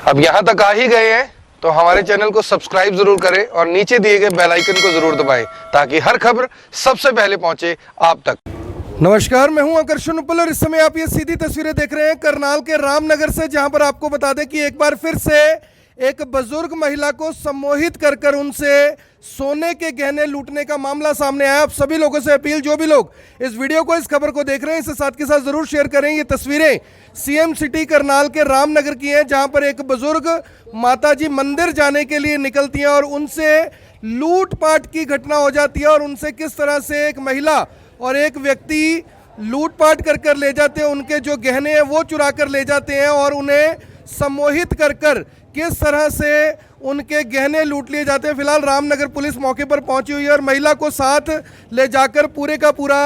अब यहाँ तक आ ही गए हैं तो हमारे चैनल को सब्सक्राइब जरूर करें और नीचे दिए गए बेल आइकन को जरूर दबाएं ताकि हर खबर सबसे पहले पहुंचे आप तक। नमस्कार, मैं हूं आकर्षण उपल और इस समय आप ये सीधी तस्वीरें देख रहे हैं करनाल के रामनगर से, जहां पर आपको बता दें कि एक बार फिर से एक बुजुर्ग महिला को सम्मोहित कर उनसे सोने के गहने लूटने का मामला सामने आया। आप सभी लोगों से अपील, जो भी लोग इस वीडियो को, इस खबर को देख रहे हैं, इसे साथ के साथ जरूर शेयर करें। ये तस्वीरें सीएम सिटी करनाल के रामनगर की हैं, जहां पर एक बुजुर्ग माताजी मंदिर जाने के लिए निकलती हैं और उनसे लूटपाट की घटना हो जाती है और उनसे किस तरह से एक महिला और एक व्यक्ति लूटपाट कर ले जाते हैं, उनके जो गहने हैं वो चुरा कर ले जाते हैं और उन्हें सम्मोहित कर किस तरह से उनके गहने लूट लिए जाते हैं। फिलहाल रामनगर पुलिस मौके पर पहुंची हुई है और महिला को साथ ले जाकर पूरे का पूरा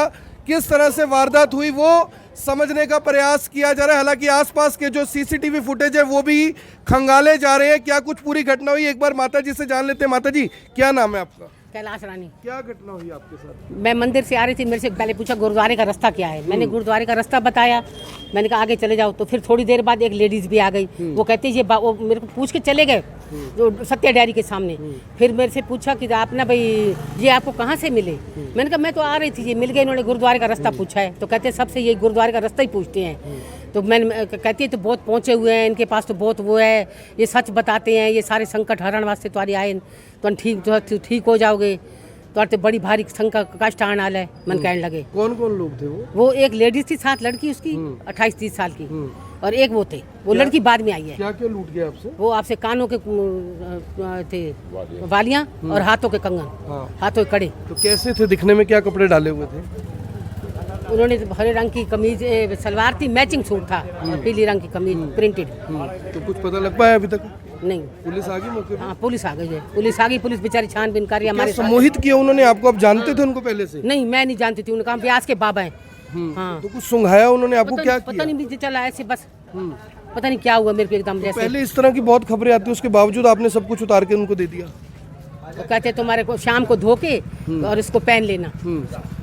किस तरह से वारदात हुई वो समझने का प्रयास किया जा रहा है। हालांकि आसपास के जो सीसीटीवी फुटेज है वो भी खंगाले जा रहे हैं। क्या कुछ पूरी घटना हुई, एक बार माता जी से जान लेते हैं। माता जी, क्या नाम है आपका? कैलाश रानी। क्या घटना हुई आपके साथ? मैं मंदिर से आ रही थी, मेरे से पहले पूछा गुरुद्वारे का रास्ता क्या है। मैंने गुरुद्वारे का रास्ता बताया, मैंने कहा आगे चले जाओ। तो फिर थोड़ी देर बाद एक लेडीज भी आ गई, वो कहती है वो मेरे को पूछ के चले गए जो सत्या डेयरी के सामने। फिर मेरे से पूछा कि आप ना भाई ये आपको कहाँ से मिले। मैंने कहा मैं तो आ रही थी, ये मिल गए। इन्होंने गुरुद्वारे का रास्ता पूछा है तो कहते हैं सबसे ये गुरुद्वारे का रास्ता ही पूछते हैं। तो मैंने कहती है तो बहुत पहुँचे हुए हैं, इनके पास तो बहुत वो है, ये सच बताते हैं, ये सारे संकट हरण वास्ते तुम्हारी आए तो ठीक हो जाओगे, तो बड़ी भारी संकट कष्ट आने वाला है। मन कहने लगे। कौन कौन लोग थे वो एक लेडीज थी, साथ लड़की उसकी 28-30 साल की, और एक वो थे, वो लड़की बाद में आई है। क्या क्या लूट गया आपसे? वो आपसे कानों के थे वालियां और हाथों के कंगन, हाथों के कड़े। तो कैसे थे दिखने में, क्या कपड़े डाले हुए थे? उन्होंने हरे रंग की कमीज सलवार थी, मैचिंग सूट था, और पीली रंग की कमीज प्रिंटेड। तो कुछ पता लग पाया अभी तक? नहीं। पुलिस आ गई मौके पे? हाँ, पुलिस आ गई है, पुलिस आ गई। पुलिस बेचारी छानबीन कर रही है। हमारे सम्मोहित किया उन्होंने आपको? आप जानते थे उनको पहले से? नहीं, मैं नहीं जानती थी। उन्होंने कहा व्यास के बाबा है। हाँ। तो कुछ सुंघाया उन्होंने आपको? क्या किया? पता नहीं, मुझे चला ऐसे बस, पता नहीं क्या हुआ मेरे को एकदम जैसे। पहले इस तरह की बहुत खबरें आती है, उसके बावजूद आपने सब कुछ उतार के उनको दे दिया? तो कहते तुम्हारे को शाम को धो के और इसको पहन लेना,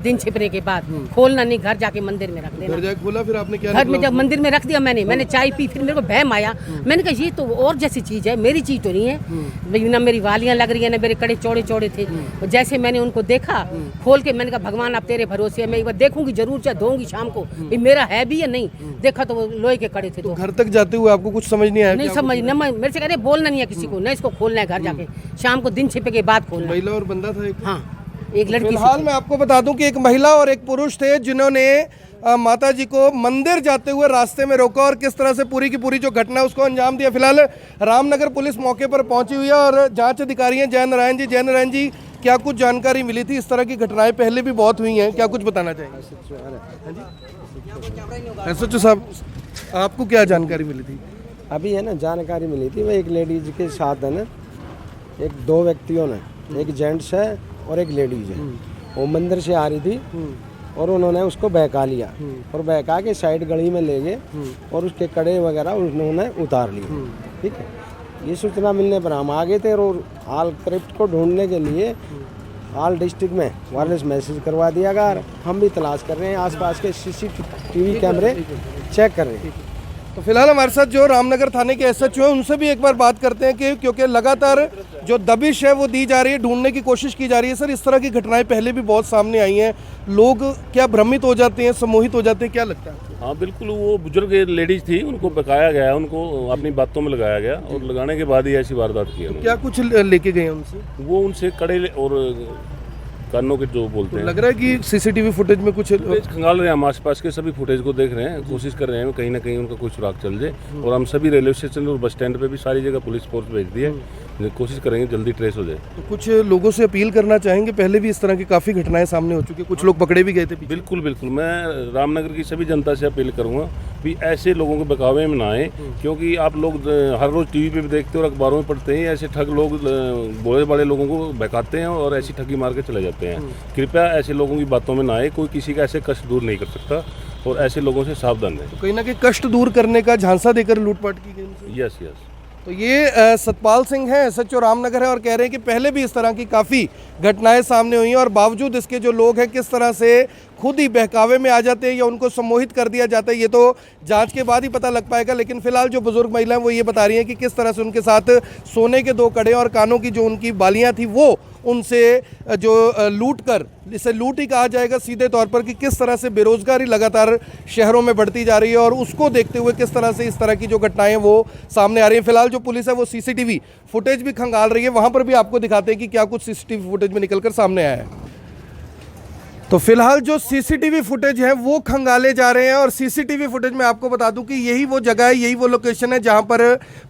दिन छिपने के बाद खोलना नहीं, घर जाके मंदिर में रख देना। घर जाके खोला, फिर आपने क्या? घर में जब मंदिर में रख दिया मैंने चाय पी, फिर मेरे को बहम आया। मैंने कहा ये तो और जैसी चीज है, मेरी चीज तो नहीं है। ना मेरी वालियां लग रही है, ना मेरे कड़े चौड़े चौड़े थे। जैसे मैंने उनको देखा खोल के, मैंने कहा भगवान अब तेरे भरोसे है, मैं एक बार देखूंगी जरूर, चाहे धोऊंगी शाम को, मेरा है भी या नहीं। देखा तो वो लोहे के कड़े थे। तो घर तक जाते हुए आपको कुछ समझ नहीं आया? नहीं समझ, मेरे से कह रहे बोलना नहीं है किसी को, नहीं इसको खोलना है घर जाके शाम को, दिन छिपे के बाद खोलना। महिला और बंदा था एक? हाँ, एक लड़की। फिलहाल मैं आपको बता दूं कि एक महिला और एक पुरुष थे जिन्होंने माता जी को मंदिर जाते हुए रास्ते में रोका और किस तरह से पूरी की पूरी जो घटना है उसको अंजाम दिया। फिलहाल रामनगर पुलिस मौके पर पहुंची हुई है और जांच अधिकारी हैं जय नारायण जी। जय नारायण जी, क्या कुछ जानकारी मिली थी? इस तरह की घटनाएं पहले भी बहुत हुई हैं, क्या कुछ बताना चाहेंगे? एसएचओ साहब, आपको क्या जानकारी मिली थी? अभी है ना जानकारी मिली थी, वो एक लेडीज के साथ है ना, एक दो व्यक्तियों ने, एक जेंट्स है और एक लेडीज है, वो मंदिर से आ रही थी और उन्होंने उसको बहका लिया और बहका के साइड गली में ले गए और उसके कड़े वगैरह उन्होंने उतार लिए। ठीक है, ये सूचना मिलने पर हम आ गए थे और हाल क्रिप्ट को ढूंढने के लिए हाल डिस्ट्रिक्ट में वायरलेस मैसेज करवा दिया गया। हम भी तलाश कर रहे हैं, आसपास के सीसीटीवी कैमरे चेक कर रहे हैं। तो फिलहाल हमारे साथ जो रामनगर थाने के एसएचओ हैं उनसे भी एक बार बात करते हैं कि क्योंकि लगातार जो दबिश है वो दी जा रही है, ढूंढने की कोशिश की जा रही है। सर, इस तरह की घटनाएं पहले भी बहुत सामने आई हैं, लोग क्या भ्रमित हो जाते हैं, सम्मोहित हो जाते हैं, क्या लगता है? हाँ बिल्कुल, वो बुजुर्ग लेडीज थी, उनको बकाया गया, उनको अपनी बातों में लगाया गया और लगाने के बाद ही ऐसी वारदात की। क्या कुछ लेके गए उनसे? वो उनसे कड़े और कानों के जो बोलते हैं। लग रहा है कि सीसीटीवी फुटेज में कुछ खंगाल रहे हैं, हम आसपास के सभी फुटेज को देख रहे हैं, कोशिश कर रहे हैं कहीं ना कहीं उनका कोई सुराग चल जाए। और हम सभी रेलवे स्टेशन और बस स्टैंड पे भी सारी जगह पुलिस फोर्स भेज दी है, कोशिश करेंगे जल्दी ट्रेस हो जाए। तो कुछ लोगों से अपील करना चाहेंगे? पहले भी इस तरह की काफ़ी घटनाएं सामने हो चुकी है, कुछ लोग पकड़े भी गए थे। बिल्कुल बिल्कुल, मैं रामनगर की सभी जनता से अपील करूंगा कि ऐसे लोगों के बहकावे में ना आए, क्योंकि आप लोग हर रोज़ टीवी पे भी देखते हो और अखबारों में पढ़ते हैं, ऐसे ठग लोग बोले बड़े लोगों को बहकाते हैं और ऐसी ठगी मार के चले जाते हैं। कृपया ऐसे लोगों की बातों में ना आए, कोई किसी का ऐसे कष्ट दूर नहीं कर सकता और ऐसे लोगों से सावधान रहें। तो कहीं ना कहीं कष्ट दूर करने का झांसा देकर लूटपाट की गई। Yes yes. तो ये सतपाल सिंह हैं, एसएचओ रामनगर है, और कह रहे हैं कि पहले भी इस तरह की काफ़ी घटनाएं सामने हुई हैं और बावजूद इसके जो लोग हैं किस तरह से खुद ही बहकावे में आ जाते हैं या उनको सम्मोहित कर दिया जाता है, ये तो जांच के बाद ही पता लग पाएगा। लेकिन फिलहाल जो बुजुर्ग महिला है वो ये बता रही हैं कि किस तरह से उनके साथ सोने के 2 कड़े और कानों की जो उनकी बालियां थी वो उनसे जो लूट कर, इसे लूट ही कहा जाएगा सीधे तौर पर, कि किस तरह से बेरोजगारी लगातार शहरों में बढ़ती जा रही है और उसको देखते हुए किस तरह से इस तरह की जो घटनाएं वो सामने आ रही हैं। फिलहाल जो पुलिस है वो सीसीटीवी फुटेज भी खंगाल रही है, वहां पर भी आपको दिखाते हैं कि क्या कुछ सीसीटीवी फुटेज में निकलकर सामने आया है। तो फिलहाल जो सीसीटीवी फुटेज है वो खंगाले जा रहे हैं और सीसीटीवी फुटेज में आपको बता दूं कि यही वो जगह है, यही वो लोकेशन है जहां पर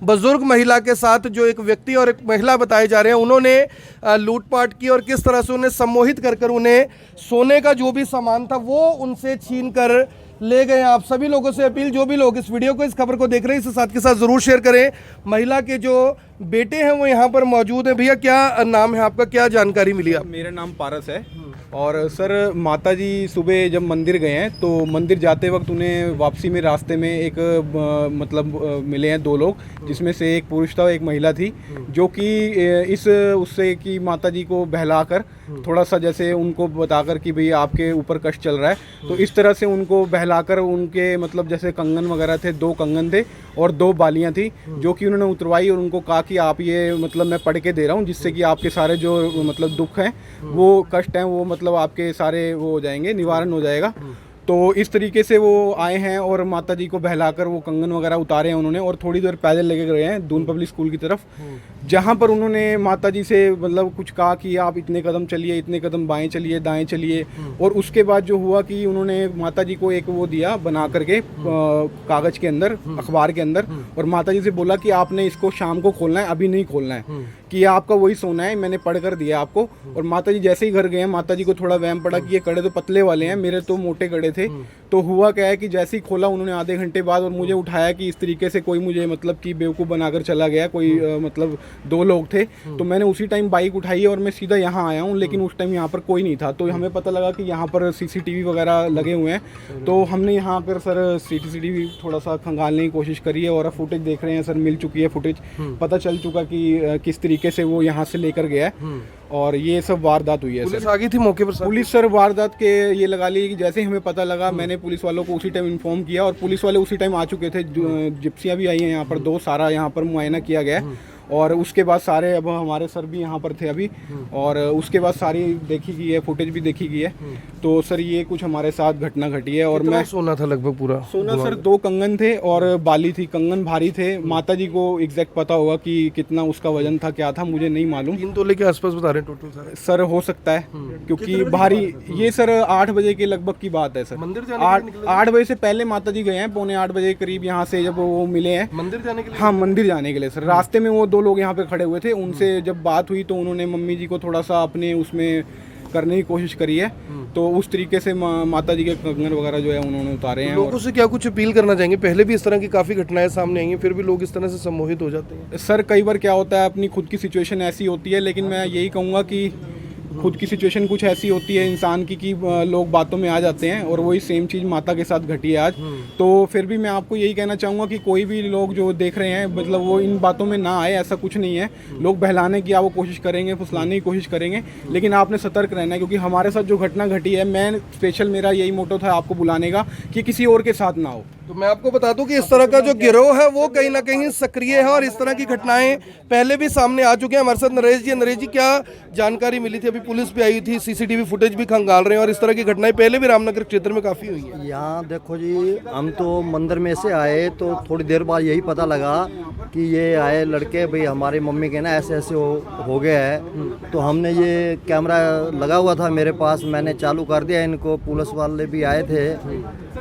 बुजुर्ग महिला के साथ जो एक व्यक्ति और एक महिला बताए जा रहे हैं उन्होंने लूटपाट की और किस तरह से उन्हें सम्मोहित कर उन्हें सोने का जो भी सामान था वो उनसे छीन कर ले गए। आप सभी लोगों से अपील, जो भी लोग इस वीडियो को, इस खबर को देख रहे हैं, इसे साथ के साथ ज़रूर शेयर करें। महिला के जो बेटे हैं वो यहाँ पर मौजूद हैं। भैया क्या नाम है आपका, क्या जानकारी मिली आप? मेरा नाम पारस है। और सर माता जी सुबह जब मंदिर गए हैं तो मंदिर जाते वक्त उन्हें वापसी में रास्ते में एक मिले हैं 2 लोग, जिसमें से एक पुरुष था और एक महिला थी, जो कि इस उससे कि माता जी को बहलाकर थोड़ा सा जैसे उनको बताकर कि भाई आपके ऊपर कष्ट चल रहा है, तो इस तरह से उनको बहलाकर उनके मतलब जैसे कंगन वगैरह थे, 2 कंगन थे और 2 बालियां थी, जो कि उन्होंने उतरवाई और उनको कहा कि आप ये मतलब मैं पढ़ के दे रहा हूँ, जिससे कि आपके सारे जो मतलब दुख हैं, वो कष्ट हैं, वो मतलब आपके सारे वो हो जाएंगे, निवारण हो जाएगा। तो इस तरीके से वो आए हैं और माता जी को बहलाकर वो कंगन वगैरह उतारे हैं उन्होंने और थोड़ी देर पैदल लेके गए हैं दून पब्लिक स्कूल की तरफ, जहाँ पर उन्होंने माता जी से मतलब कुछ कहा कि आप इतने कदम चलिए, इतने कदम बाएं चलिए, दाएं चलिए। और उसके बाद जो हुआ कि उन्होंने माता जी को एक वो दिया बना करके कागज़ के अंदर, अखबार के अंदर, और माता जी से बोला कि आपने इसको शाम को खोलना है, अभी नहीं खोलना है, कि आपका वही सोना है, मैंने पढ़ कर दिया आपको। और माता जी जैसे ही घर गए, माता जी को थोड़ा वहम पड़ा कि ये कड़े तो पतले वाले हैं, मेरे तो मोटे कड़े थे। तो हुआ क्या है कि जैसे ही खोला उन्होंने आधे घंटे बाद और मुझे उठाया कि इस तरीके से कोई मुझे मतलब कि बेवकूफ़ बनाकर चला गया, कोई मतलब 2 लोग थे। तो मैंने उसी टाइम बाइक उठाई और मैं सीधा यहाँ आया हूँ, लेकिन उस टाइम यहाँ पर कोई नहीं था। तो हमें पता लगा कि यहाँ पर सीसीटीवी वगैरह लगे हुए हैं, तो हमने यहाँ पर सर सीसीटीवी थोड़ा सा खंगालने की कोशिश करी है और फुटेज देख रहे हैं सर, मिल चुकी है फुटेज, पता चल चुका कि किस तरीके से वो यहाँ से लेकर गया है और ये सब वारदात हुई है। पुलिस आ गई थी मौके पर? पुलिस सर वारदात के ये लगा ली कि जैसे ही हमें पता लगा मैंने पुलिस वालों को उसी टाइम इन्फॉर्म किया और पुलिस वाले उसी टाइम आ चुके थे। जिप्सियाँ भी आई हैं यहाँ पर 2, सारा यहाँ पर मुआयना किया गया है और उसके बाद सारे, अब हमारे सर भी यहाँ पर थे अभी, और उसके बाद सारी देखी गई है, फुटेज भी देखी गई है। तो सर ये कुछ हमारे साथ घटना घटी है। और मैं सोना था लगभग पूरा? सोना सर 2 कंगन थे और बाली थी। कंगन भारी थे, माता जी को एग्जैक्ट पता होगा कि कितना उसका वजन था, क्या था, मुझे नहीं मालूम। 3 तोले के आसपास बता रहे हैं टोटल सर, हो सकता है क्योंकि भारी, ये सर 8 बजे के लगभग की बात है सर। मंदिर जाने 8 बजे से पहले माता जी गए हैं, 7:45 बजे करीब यहाँ से जब वो मिले हैं मंदिर जाने के लिए? हाँ, मंदिर जाने के लिए सर। रास्ते में वो 2 लोग यहाँ पे खड़े हुए थे, उनसे जब बात हुई तो उन्होंने मम्मी जी को थोड़ा सा अपने उसमें करने की कोशिश करी है, तो उस तरीके से माता जी के कंगन वगैरह जो है उन्होंने उतारे हैं। लोगों से क्या कुछ अपील करना चाहेंगे? पहले भी इस तरह की काफ़ी घटनाएं सामने आई हैं, फिर भी लोग इस तरह से सम्मोहित हो जाते हैं। सर कई बार क्या होता है, अपनी खुद की सिचुएशन ऐसी होती है, लेकिन मैं यही कहूँगा कि खुद की सिचुएशन कुछ ऐसी होती है इंसान की कि लोग बातों में आ जाते हैं, और वही सेम चीज़ माता के साथ घटी है आज। तो फिर भी मैं आपको यही कहना चाहूँगा कि कोई भी लोग जो देख रहे हैं, मतलब वो इन बातों में ना आए, ऐसा कुछ नहीं है। लोग बहलाने की वो कोशिश करेंगे, फुसलाने की कोशिश करेंगे, लेकिन आपने सतर्क रहना है, क्योंकि हमारे साथ जो घटना घटी है, मैं स्पेशल मेरा यही मोटो था आपको बुलाने का कि किसी और के साथ ना हो। तो मैं आपको बता दूं कि इस तरह का जो गिरोह है वो कहीं ना कहीं सक्रिय है और इस तरह की घटनाएं पहले भी सामने आ चुके हैं। हमारे साथ नरेश जी, क्या जानकारी मिली थी? अभी पुलिस भी आई थी, सीसीटीवी फुटेज भी खंगाल रहे हैं और इस तरह की घटनाएं पहले भी रामनगर क्षेत्र में काफ़ी हुई हैं। यहाँ देखो जी, हम तो मंदिर में से आए तो थोड़ी देर बाद यही पता लगा कि ये आए लड़के, भाई हमारी मम्मी के ना ऐसे ऐसे हो गया है। तो हमने ये कैमरा लगा हुआ था मेरे पास, मैंने चालू कर दिया इनको। पुलिस वाले भी आए थे,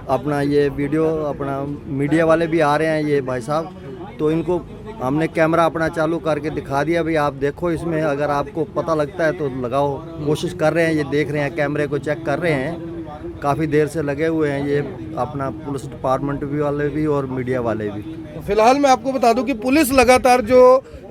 अपना ये वीडियो, अपना मीडिया वाले भी आ रहे हैं ये भाई साहब, तो इनको हमने कैमरा अपना चालू करके दिखा दिया, भाई आप देखो इसमें, अगर आपको पता लगता है तो लगाओ। कोशिश कर रहे हैं, ये देख रहे हैं, कैमरे को चेक कर रहे हैं, काफ़ी देर से लगे हुए हैं ये। अपना पुलिस डिपार्टमेंट भी वाले भी और मीडिया वाले भी। तो फिलहाल मैं आपको बता दूं कि पुलिस लगातार जो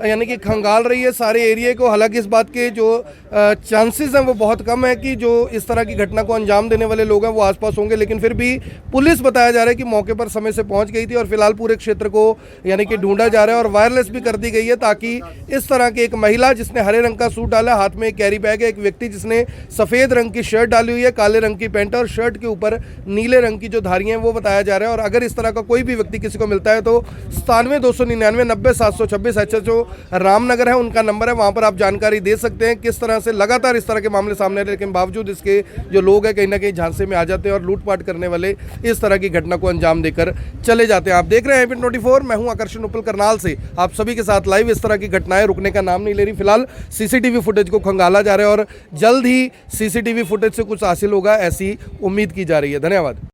यानी कि खंगाल रही है सारे एरिया को। हालांकि इस बात के जो चांसेस हैं वो बहुत कम है कि जो इस तरह की घटना को अंजाम देने वाले लोग हैं वो आसपास होंगे, लेकिन फिर भी पुलिस बताया जा रहा है कि मौके पर समय से पहुंच गई थी और फिलहाल पूरे क्षेत्र को यानी कि ढूंढा जा रहा है और वायरलेस भी कर दी गई है ताकि इस तरह की एक महिला जिसने हरे रंग का सूट डाला, हाथ में एक कैरी बैग है, एक व्यक्ति जिसने सफ़ेद रंग की शर्ट डाली हुई है, काले रंग की पैंट और शर्ट के ऊपर नीले रंग की जो धारियां हैं वो बताया जा रहा है। और अगर इस तरह का कोई भी व्यक्ति किसी को मिलता है तो 97 299 90 726 HHO रामनगर है उनका नंबर है, वहां पर आप जानकारी दे सकते हैं। किस तरह से लगातार इस तरह के मामले सामने आ रहे हैं, लेकिन बावजूद इसके जो लोग हैं कहीं ना कहीं झांसे में आ जाते हैं और लूटपाट करने वाले इस तरह की घटना को अंजाम देकर चले जाते हैं। आप देख रहे हैं एबीपी 24, मैं हूं आकर्षण उपल करनाल से आप सभी के साथ लाइव। इस तरह की घटनाएं रुकने का नाम नहीं ले रही। फिलहाल सीसीटीवी फुटेज को खंगाला जा रहा है और जल्द ही सीसीटीवी फुटेज से कुछ हासिल होगा ऐसी उम्मीद की जा रही है। धन्यवाद।